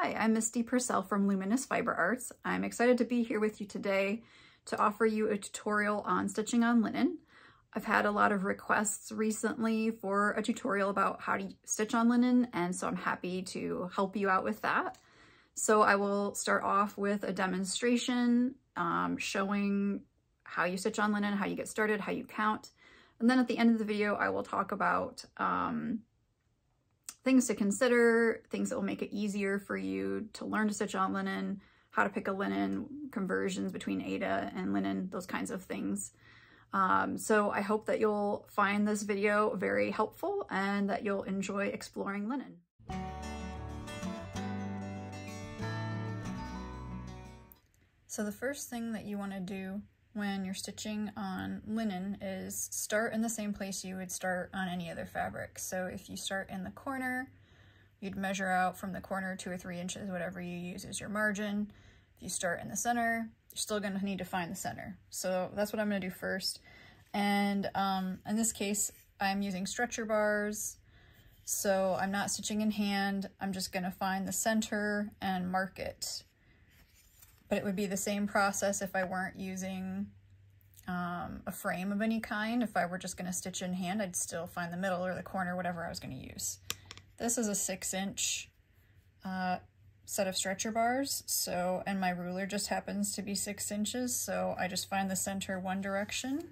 Hi, I'm Misty Purcell from Luminous Fiber Arts. I'm excited to be here with you today to offer you a tutorial on stitching on linen. I've had a lot of requests recently for a tutorial about how to stitch on linen, and so I'm happy to help you out with that. So I will start off with a demonstration showing how you stitch on linen, how you get started, how you count. And then at the end of the video, I will talk about things to consider, things that will make it easier for you to learn to stitch on linen, how to pick a linen, conversions between Aida and linen, those kinds of things. So I hope that you'll find this video very helpful and that you'll enjoy exploring linen. So the first thing that you want to do when you're stitching on linen is start in the same place you would start on any other fabric. So if you start in the corner, you'd measure out from the corner 2 or 3 inches, whatever you use as your margin. If you start in the center, you're still going to need to find the center. So that's what I'm going to do first. And in this case, I'm using stretcher bars. So I'm not stitching in hand. I'm just going to find the center and mark it. But it would be the same process if I weren't using a frame of any kind. If I were just going to stitch in hand, I'd still find the middle or the corner, whatever I was going to use. This is a 6-inch set of stretcher bars, so, and my ruler just happens to be 6 inches, so I just find the center one direction,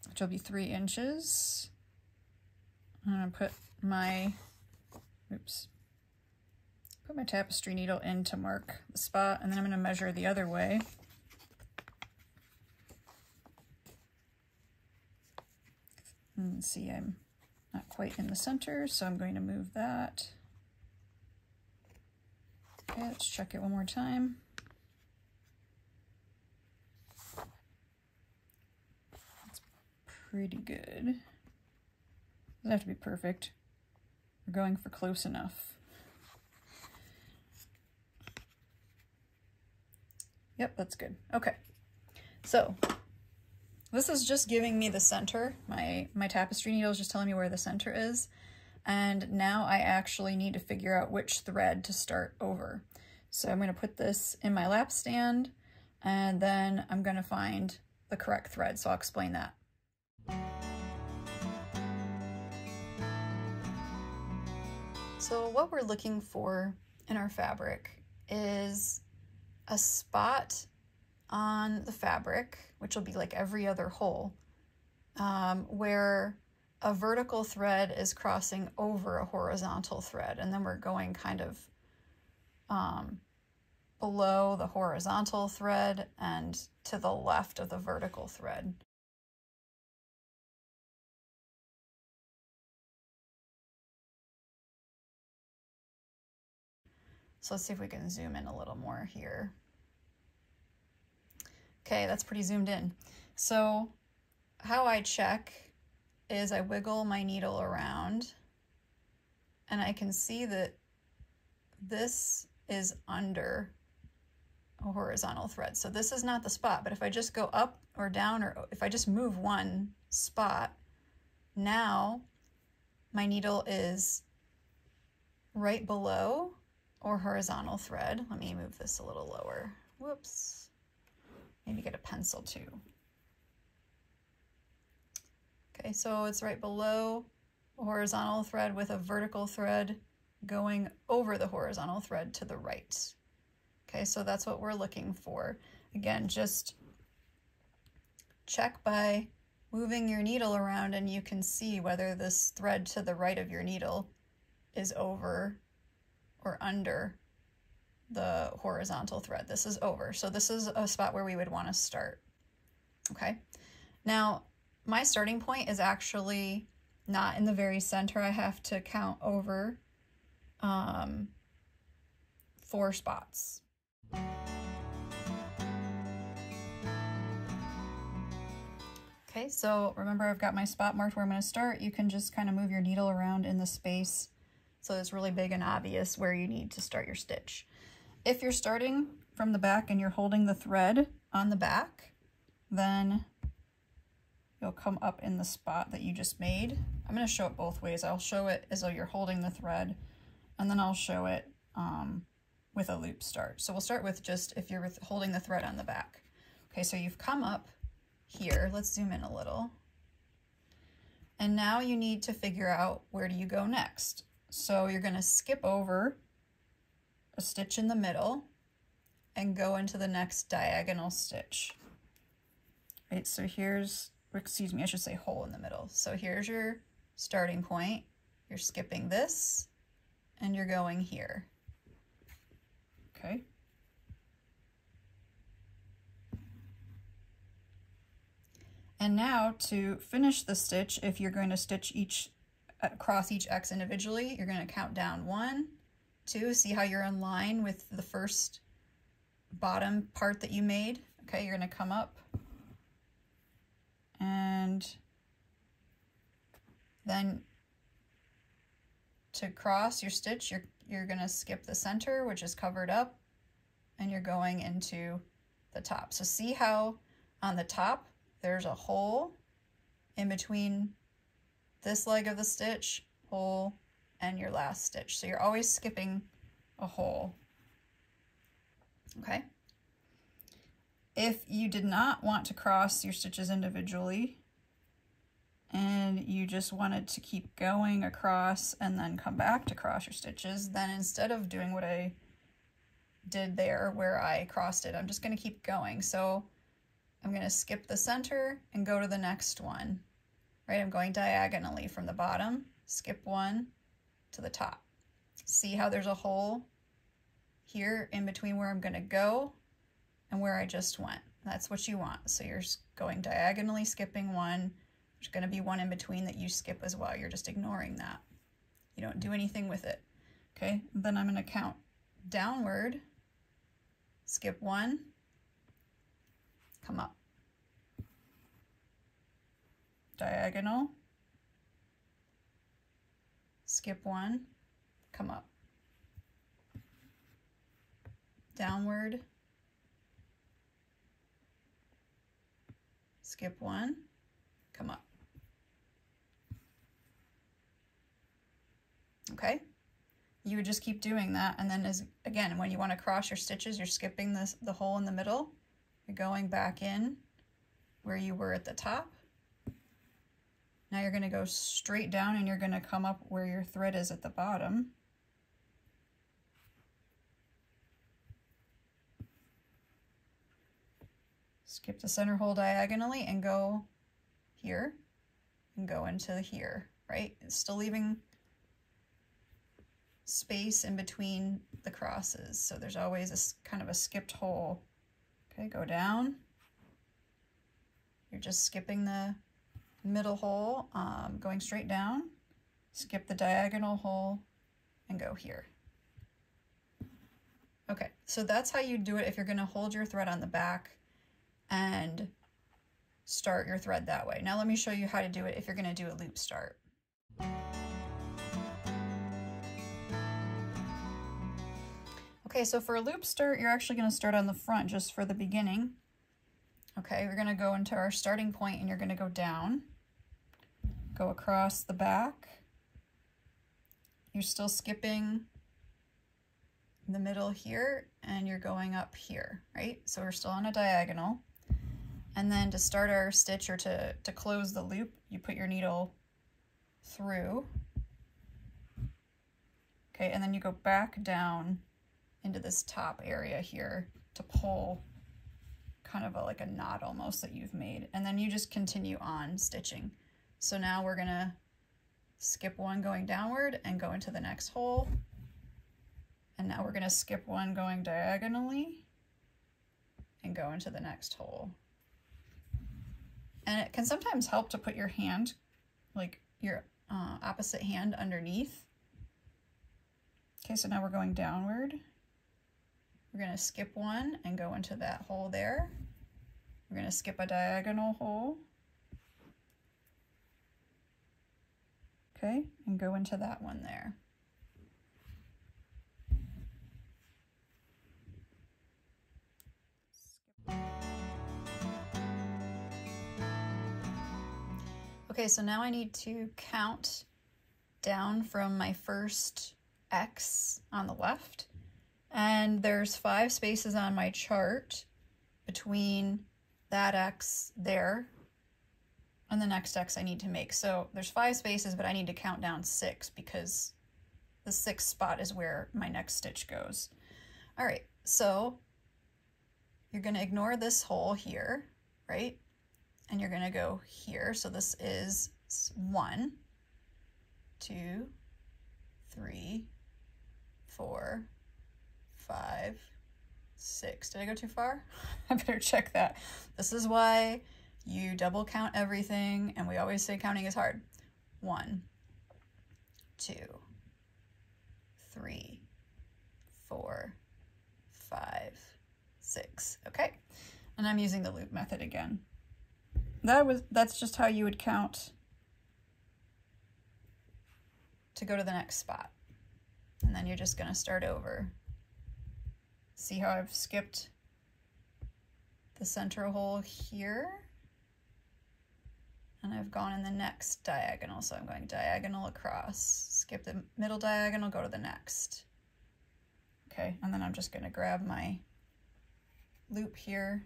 which will be 3 inches. I'm going to put my, put my tapestry needle in to mark the spot, and then I'm going to measure the other way. And see, I'm not quite in the center, so I'm going to move that. Okay, let's check it one more time. That's pretty good. Doesn't have to be perfect. We're going for close enough. Yep, that's good. Okay, so this is just giving me the center. My tapestry needle is just telling me where the center is. And now I actually need to figure out which thread to start over. So I'm going to put this in my lap stand, and then I'm going to find the correct thread. So I'll explain that. So what we're looking for in our fabric is a spot on the fabric, which will be like every other hole, where a vertical thread is crossing over a horizontal thread, and then we're going kind of below the horizontal thread and to the left of the vertical thread. So let's see if we can zoom in a little more here. Okay, that's pretty zoomed in. So how I check is I wiggle my needle around, and I can see that this is under a horizontal thread. So this is not the spot, but if I just go up or down, or if I just move one spot, now my needle is right below or horizontal thread. Let me move this a little lower. Whoops. Maybe get a pencil too. Okay, so it's right below a horizontal thread with a vertical thread going over the horizontal thread to the right. Okay, so that's what we're looking for. Again, just check by moving your needle around, and you can see whether this thread to the right of your needle is over or under the horizontal thread. This is over. So this is a spot where we would want to start. Okay. Now, my starting point is actually not in the very center. I have to count over 4 spots. Okay, so remember I've got my spot marked where I'm going to start. You can just kind of move your needle around in the space so it's really big and obvious where you need to start your stitch. If you're starting from the back and you're holding the thread on the back, then you'll come up in the spot that you just made. I'm going to show it both ways. I'll show it as though you're holding the thread, and then I'll show it with a loop start. So we'll start with just if you're holding the thread on the back. Okay, so you've come up here. Let's zoom in a little. And now you need to figure out where do you go next. So you're going to skip over a stitch in the middle and go into the next diagonal stitch. Right, so here's, excuse me, I should say hole in the middle. So here's your starting point. You're skipping this and you're going here. Okay. And now to finish the stitch, if you're going to stitch across each X individually, you're going to count down 1, 2, see how you're in line with the first bottom part that you made. Okay, you're going to come up and then to cross your stitch, you're going to skip the center, which is covered up, and you're going into the top. So see how on the top there's a hole in between this leg of the stitch, hole, and your last stitch. So you're always skipping a hole. Okay. If you did not want to cross your stitches individually and you just wanted to keep going across and then come back to cross your stitches, then instead of doing what I did there where I crossed it, I'm just going to keep going. So I'm going to skip the center and go to the next one, right? I'm going diagonally from the bottom, skip one to the top. See how there's a hole here in between where I'm going to go and where I just went. That's what you want. So you're going diagonally, skipping one. There's going to be one in between that you skip as well. You're just ignoring that. You don't do anything with it. Okay, then I'm going to count downward, skip one, come up. Diagonal, skip one, come up. Downward, skip one, come up. Okay, you would just keep doing that, and then again, when you want to cross your stitches, you're skipping the hole in the middle. You're going back in where you were at the top. Now you're going to go straight down and you're going to come up where your thread is at the bottom. Skip the center hole diagonally and go here and go into here, right? It's still leaving space in between the crosses. So there's always a kind of a skipped hole. Okay, go down. You're just skipping the middle hole, going straight down, skip the diagonal hole, and go here. Okay, so that's how you do it if you're going to hold your thread on the back and start your thread that way. Now let me show you how to do it if you're going to do a loop start. Okay, so for a loop start, you're actually going to start on the front just for the beginning. Okay, we're going to go into our starting point and you're going to go down, go across the back. You're still skipping the middle here and you're going up here, right? So we're still on a diagonal. And then to start our stitch or to close the loop, you put your needle through. Okay, and then you go back down into this top area here to pull kind of like a knot almost that you've made, and then you just continue on stitching. So now we're gonna skip one going downward and go into the next hole, and now we're gonna skip one going diagonally and go into the next hole. And it can sometimes help to put your hand, like your opposite hand underneath. Okay, so now we're going downward. We're going to skip one and go into that hole there. We're going to skip a diagonal hole. Okay, and go into that one there. Okay, so now I need to count down from my first X on the left, and there's 5 spaces on my chart between that X there and the next X I need to make. So there's 5 spaces, but I need to count down 6 because the 6th spot is where my next stitch goes. All right, so you're gonna ignore this hole here, right? And you're gonna go here. So this is 1, 2, 3, 4, 5, 6. Did I go too far? I better check that. This is why you double count everything, and we always say counting is hard. 1, 2, 3, 4, 5, 6. Okay, and I'm using the loop method again. That's just how you would count to go to the next spot. And then you're just gonna start over. See how I've skipped the center hole here? And I've gone in the next diagonal. So I'm going diagonal across, skip the middle diagonal, go to the next. Okay, and then I'm just gonna grab my loop here.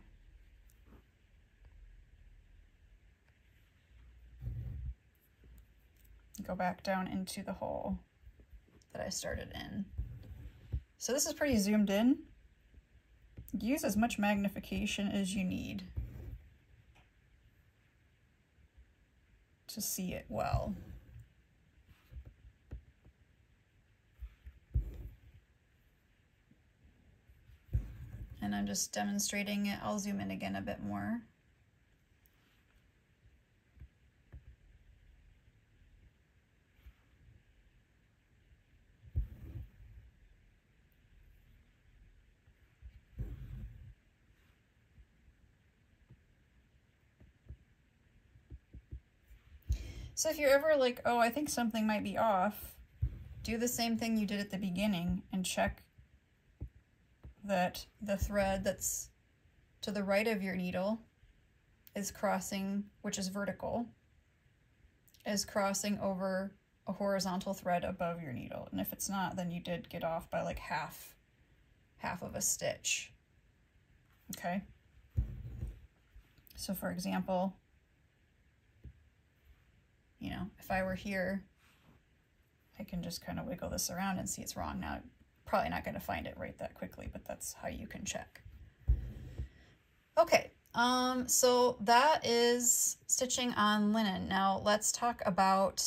Go back down into the hole that I started in. So this is pretty zoomed in. Use as much magnification as you need to see it well. And I'm just demonstrating it. I'll zoom in again a bit more. So if you're ever like, oh, I think something might be off, do the same thing you did at the beginning and check that the thread that's to the right of your needle is crossing, which is vertical, is crossing over a horizontal thread above your needle. And if it's not, then you did get off by like half of a stitch. Okay. So for example, you know, if I were here, I can just kind of wiggle this around and see it's wrong. Now, probably not going to find it right that quickly, but that's how you can check. Okay, so that is stitching on linen. Now let's talk about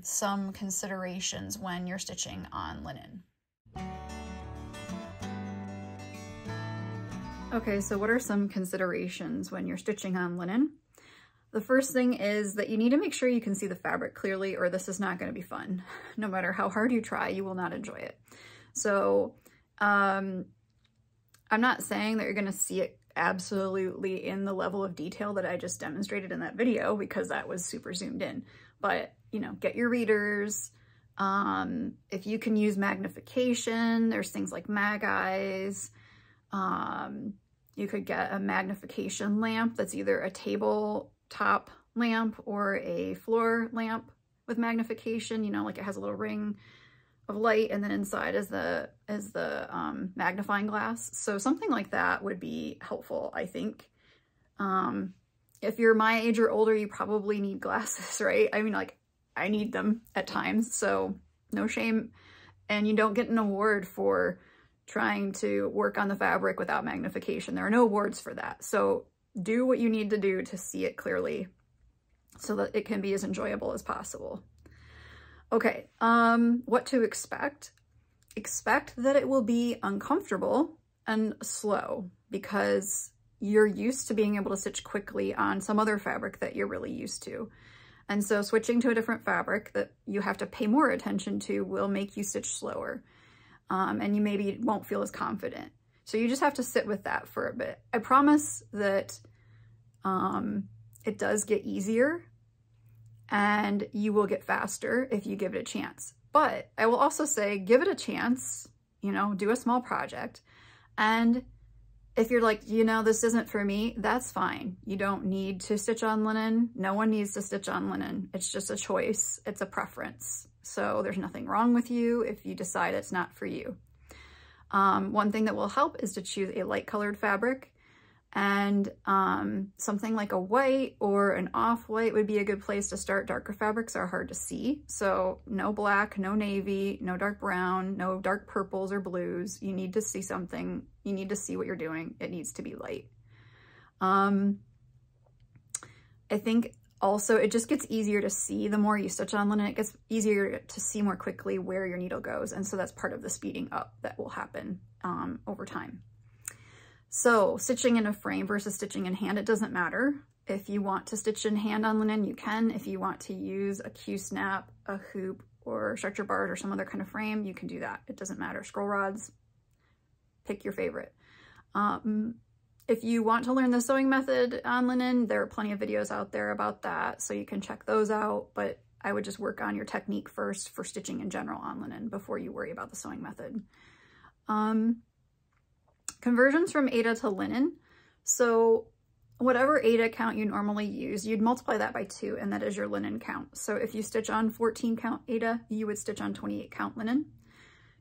some considerations when you're stitching on linen. Okay, so what are some considerations when you're stitching on linen? The first thing is that you need to make sure you can see the fabric clearly, or this is not going to be fun. No matter how hard you try, you will not enjoy it. So I'm not saying that you're going to see it absolutely in the level of detail that I just demonstrated in that video, because that was super zoomed in. But, you know, get your readers. If you can use magnification, there's things like mag eyes. You could get a magnification lamp that's either a tabletop lamp or a floor lamp with magnification, you know, like it has a little ring of light and then inside is the magnifying glass. So something like that would be helpful, I think. If you're my age or older, you probably need glasses, right? I mean, like, I need them at times, so no shame. And you don't get an award for trying to work on the fabric without magnification. There are no awards for that. So do what you need to do to see it clearly so that it can be as enjoyable as possible. Okay, what to expect? Expect that it will be uncomfortable and slow because you're used to being able to stitch quickly on some other fabric that you're really used to. And so switching to a different fabric that you have to pay more attention to will make you stitch slower. And you maybe won't feel as confident. So you just have to sit with that for a bit. I promise that it does get easier and you will get faster if you give it a chance. But I will also say, give it a chance, you know, do a small project and If you're like, you know, this isn't for me, that's fine. You don't need to stitch on linen. No one needs to stitch on linen. It's just a choice. It's a preference. So there's nothing wrong with you if you decide it's not for you. One thing that will help is to choose a light colored fabric, and something like a white or an off-white would be a good place to start. Darker fabrics are hard to see. So no black, no navy, no dark brown, no dark purples or blues. You need to see something. You need to see what you're doing. It needs to be light. I think also it just gets easier to see. The more you stitch on linen, it gets easier to see more quickly where your needle goes. And so that's part of the speeding up that will happen over time. So stitching in a frame versus stitching in hand, it doesn't matter. If you want to stitch in hand on linen, you can. If you want to use a Q-snap, a hoop, or stretcher bars or some other kind of frame, you can do that. It doesn't matter. Scroll rods, pick your favorite. If you want to learn the sewing method on linen, there are plenty of videos out there about that, so you can check those out, but I would just work on your technique first for stitching in general on linen before you worry about the sewing method. Conversions from Aida to linen. So whatever Aida count you normally use, you'd multiply that by 2, and that is your linen count. So if you stitch on 14 count Aida, you would stitch on 28 count linen.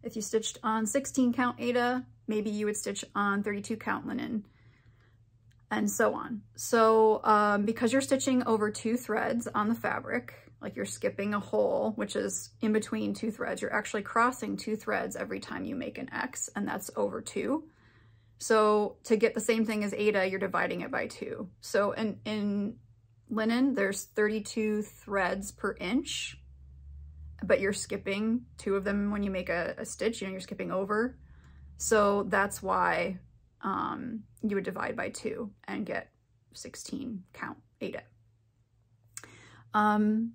If you stitched on 16 count Aida, maybe you would stitch on 32 count linen, and so on. So because you're stitching over 2 threads on the fabric, like you're skipping a hole, which is in between 2 threads, you're actually crossing 2 threads every time you make an X, and that's over 2. So to get the same thing as Aida, you're dividing it by 2. So in linen, there's 32 threads per inch, but you're skipping 2 of them when you make a stitch, you know, you're skipping over. So that's why you would divide by 2 and get 16 count Aida. And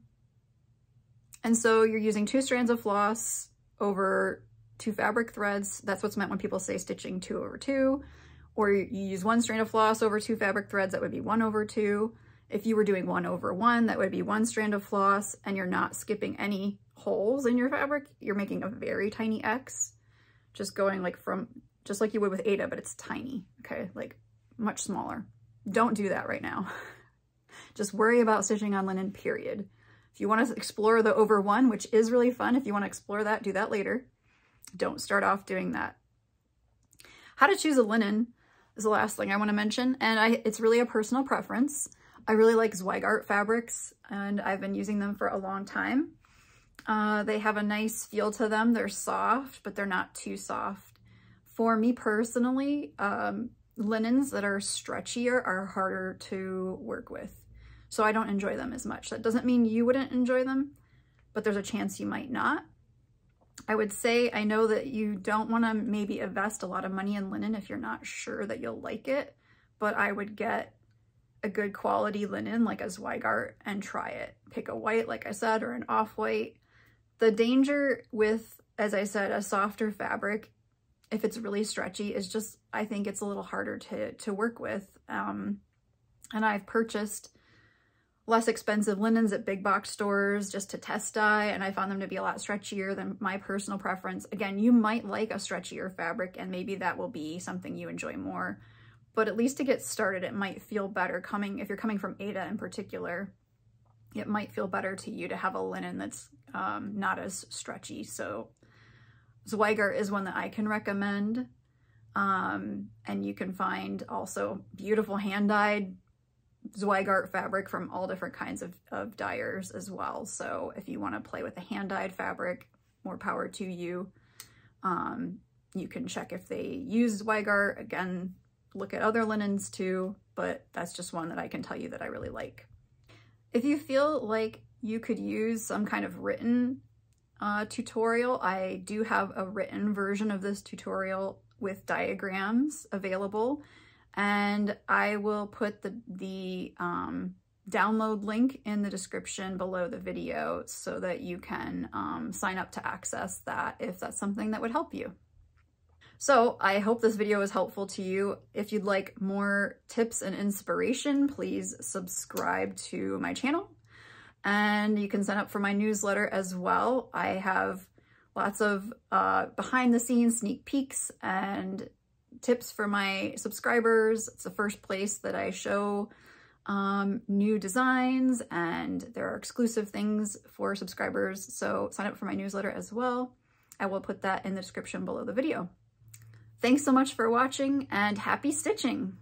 so you're using 2 strands of floss over 2 fabric threads. That's what's meant when people say stitching 2 over 2, or you use 1 strand of floss over 2 fabric threads, that would be 1 over 2. If you were doing 1 over 1, that would be 1 strand of floss, and you're not skipping any holes in your fabric. You're making a very tiny X, just going like just like you would with Aida, but it's tiny, okay? Like much smaller. Don't do that right now. Just worry about stitching on linen, period. If you want to explore the over 1, which is really fun, if you want to explore that, do that later. Don't start off doing that. How to choose a linen is the last thing I want to mention, and it's really a personal preference. I really like Zweigart fabrics, and I've been using them for a long time. They have a nice feel to them. They're soft, but they're not too soft. For me personally, linens that are stretchier are harder to work with, so I don't enjoy them as much. That doesn't mean you wouldn't enjoy them, but there's a chance you might not. I would say, I know that you don't want to maybe invest a lot of money in linen if you're not sure that you'll like it, but I would get a good quality linen like a Zweigart and try it. Pick a white, like I said, or an off-white. The danger with, as I said, a softer fabric, if it's really stretchy, is just, I think it's a little harder to work with. And I've purchased less expensive linens at big box stores just to test dye, and I found them to be a lot stretchier than my personal preference. Again, you might like a stretchier fabric, and maybe that will be something you enjoy more, but at least to get started, it might feel better if you're coming from Aida in particular, it might feel better to you to have a linen that's not as stretchy. So Zweigart is one that I can recommend, and you can find also beautiful hand-dyed Zweigart fabric from all different kinds of dyers as well. So if you want to play with a hand-dyed fabric, more power to you. You can check if they use Zweigart. Again, look at other linens too, but that's just one that I can tell you that I really like. If you feel like you could use some kind of written tutorial, I do have a written version of this tutorial with diagrams available. And I will put the download link in the description below the video so that you can sign up to access that if that's something that would help you. So I hope this video was helpful to you. If you'd like more tips and inspiration, please subscribe to my channel. And you can sign up for my newsletter as well. I have lots of behind the scenes sneak peeks and tips for my subscribers. It's the first place that I show new designs, and there are exclusive things for subscribers, so sign up for my newsletter as well. I will put that in the description below the video. Thanks so much for watching, and happy stitching!